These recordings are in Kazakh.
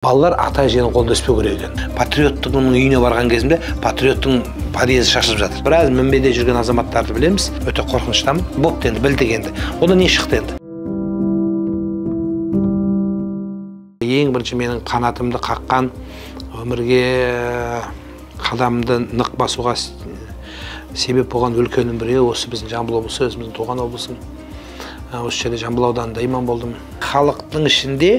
Балалар ата әженің қолында өспеу керек екен. Патриоттың үйіне барған кезімде патриоттың подъезі шашылып жатыр. Біраз мінбеде жүрген азаматтарды білеміз. Өте қорқыныштамын. Бопты енді, білдік енді. Одан не шықты енді? Ең бірінші менің қанатымды қаққан, өмірге қадамды нық басуға себеп болған өлкенің бірі осы біздің Жамбыл облысы, өзіміздің туған облысым. Осы жерде Жамбыл ауданында имам болдым. Халықтың ішінде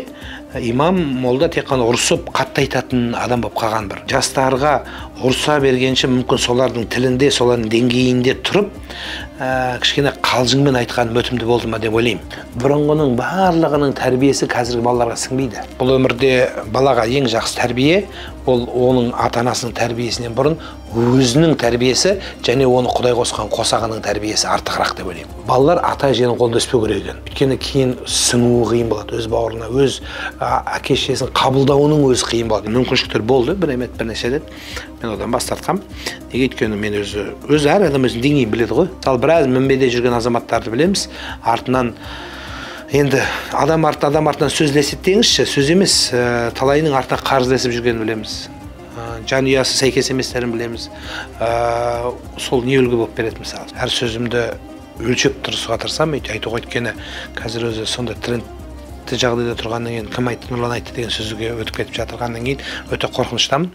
имам молда тек қана ұрысып қатты айтатын адам болып қалған бір. Жастарға ұрыса бергенше мүмкін солардың тілінде, солардың деңгейінде тұрып, кішкене қалжыңмен айтқан өтімді болды ма деп ойлаймын. Бұрынғының барлығының тәрбиесі қазіргі балаларға сіңбейді. Бұл өмірде балаға ең жақсы тәрбие ол оның ата-анасының тәрбиесінен бұрын өзінің тәрбиесі және оны Құдай қосқан қосағының тәрбиесі артығырақ деп ойлаймын. Балалар ата-әженің қолында өспеу керек екен. Өйткені кейін сіңуі қиын болады, өз бауырына, өз әке-шешесін қабылдауының өзі қиын болады. Мүмкіншіліктер болды, бірнеше рет. Мен одан бас тартқам. Неге өйткені мен өз әр адам өзінің деңгейін біледі ғой. Мысалы біраз мінбеде жүрген азаматтарды білеміз. Артынан енді адам артынан сөзлеседі деңізші, сөз емес, талайының артынан қарызлесіп жүргенін білеміз. Жанұясы сәйкес еместерін білеміз. Сол не үлгі болып береді мысалы. Әр сөзімді өлшеп тұрысуға тырысамын, айтуға өйткені қазір өзі сондай трендті жағдайда тұрғаннан кейін кім айтты, Нұрлан айтты деген сөзге өтіп кетіп жатырғаннан кейін өте қорқыныштамын.